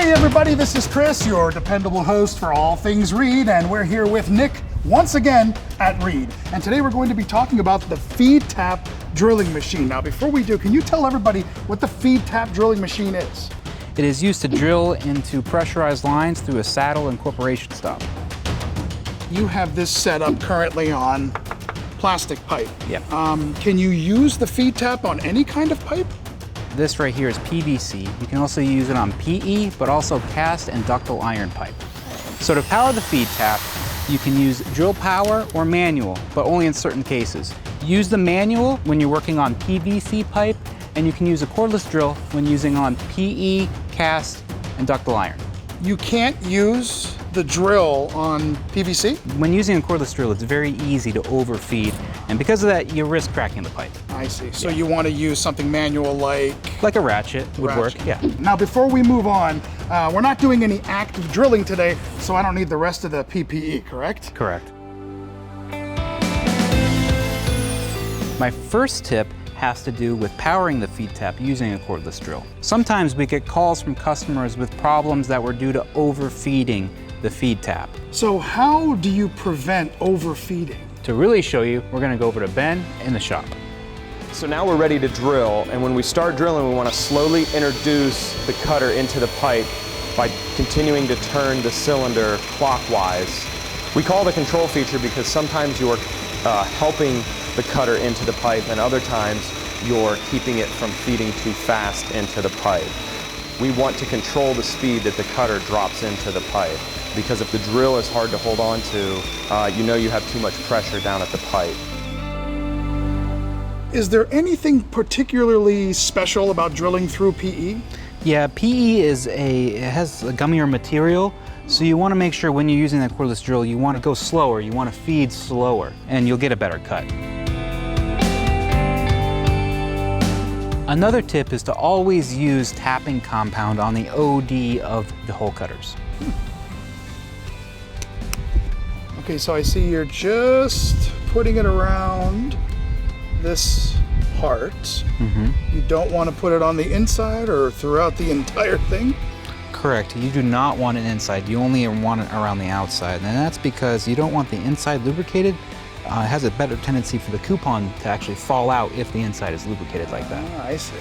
Hey everybody, this is Chris, your dependable host for all things Reed, and we're here with Nick once again at Reed. And today we're going to be talking about the feed tap drilling machine. Now before we do, can you tell everybody what the feed tap drilling machine is? It is used to drill into pressurized lines through a saddle incorporation stop. You have this set up currently on plastic pipe. Yep. Can you use the feed tap on any kind of pipe? This right here is PVC. You can also use it on PE, but also cast and ductile iron pipe. So to power the feed tap, you can use drill power or manual, but only in certain cases. Use the manual when you're working on PVC pipe, and you can use a cordless drill when using on PE, cast, and ductile iron. You can't use the drill on PVC? When using a cordless drill, it's very easy to overfeed, and because of that, you risk cracking the pipe. I see. So you want to use something manual like a ratchet would work, yeah. Now before we move on, we're not doing any active drilling today, so I don't need the rest of the PPE, correct? Correct. My first tip has to do with powering the feed tap using a cordless drill. Sometimes we get calls from customers with problems that were due to overfeeding the feed tap. So how do you prevent overfeeding? To really show you, we're going to go over to Ben in the shop. So now we're ready to drill, and when we start drilling, we want to slowly introduce the cutter into the pipe by continuing to turn the cylinder clockwise. We call it a control feature because sometimes you're helping the cutter into the pipe, and other times you're keeping it from feeding too fast into the pipe. We want to control the speed that the cutter drops into the pipe, because if the drill is hard to hold on to, you know you have too much pressure down at the pipe. Is there anything particularly special about drilling through PE? Yeah, PE it has a gummier material, so you want to make sure when you're using that cordless drill, you want to go slower, you want to feed slower, and you'll get a better cut. Another tip is to always use tapping compound on the OD of the hole cutters. Okay, so I see you're just putting it around this part. You don't want to put it on the inside or throughout the entire thing? Correct. You do not want it inside. You only want it around the outside. And that's because you don't want the inside lubricated. It has a better tendency for the coupon to actually fall out if the inside is lubricated like that. Ah, I see.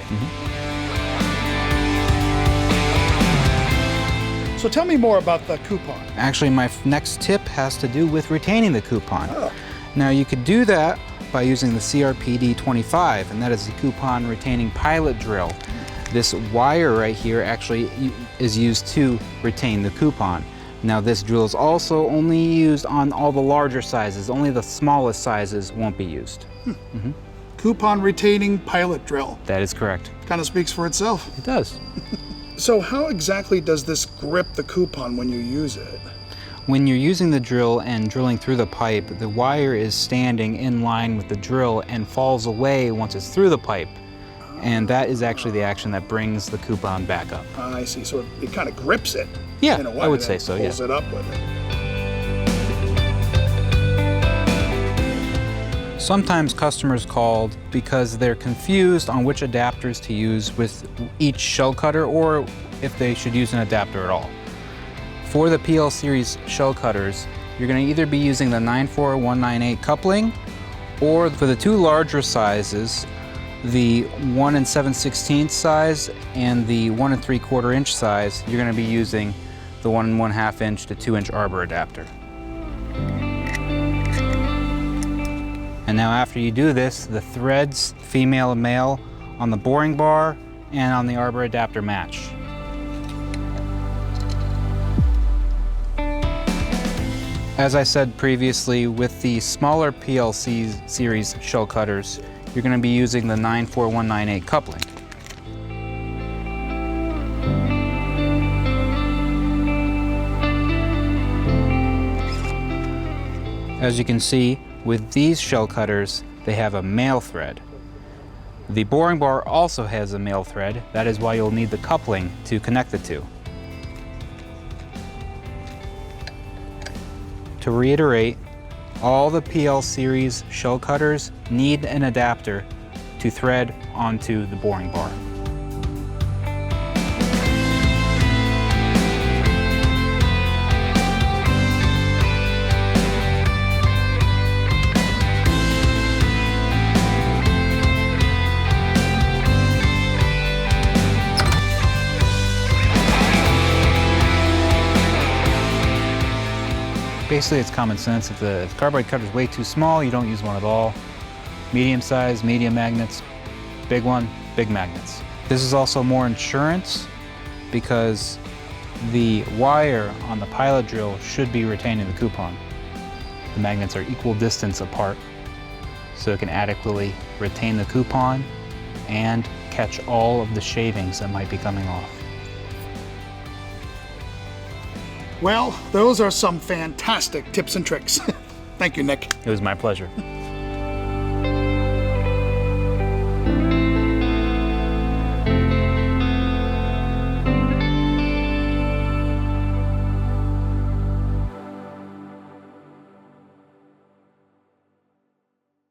So tell me more about the coupon. Actually, my next tip has to do with retaining the coupon. Oh. Now you could do that by using the CRPD 25, and that is the coupon retaining pilot drill. This wire right here actually is used to retain the coupon. Now this drill is also only used on all the larger sizes. Only the smallest sizes won't be used. Coupon retaining pilot drill. That is correct. Kind of speaks for itself. It does. So how exactly does this grip the coupon when you use it? When you're using the drill and drilling through the pipe, the wire is standing in line with the drill and falls away once it's through the pipe. And that is actually the action that brings the coupon back up. I see, so it kind of grips it. Yeah, in a way, I would say so, yeah. Pulls it up with it. Sometimes customers called because they're confused on which adapters to use with each shell cutter or if they should use an adapter at all. For the PL series shell cutters, you're going to either be using the 94198 coupling, or for the two larger sizes, the 1 7/16 size and the 1 3/4 inch size, you're going to be using the 1 1/2 inch to 2 inch arbor adapter. And now after you do this, the threads, female and male, on the boring bar and on the arbor adapter match. As I said previously, with the smaller PLC series shell cutters, you're going to be using the 94198 coupling. As you can see, with these shell cutters, they have a male thread. The boring bar also has a male thread. That is why you'll need the coupling to connect the two. To reiterate, all the PL series shell cutters need an adapter to thread onto the boring bar. Basically, it's common sense. If the carbide cutter is way too small, you don't use one at all. Medium size, medium magnets. Big one, big magnets. This is also more insurance because the wire on the pilot drill should be retaining the coupon. The magnets are equal distance apart, so it can adequately retain the coupon and catch all of the shavings that might be coming off. Well, those are some fantastic tips and tricks. Thank you, Nick. It was my pleasure.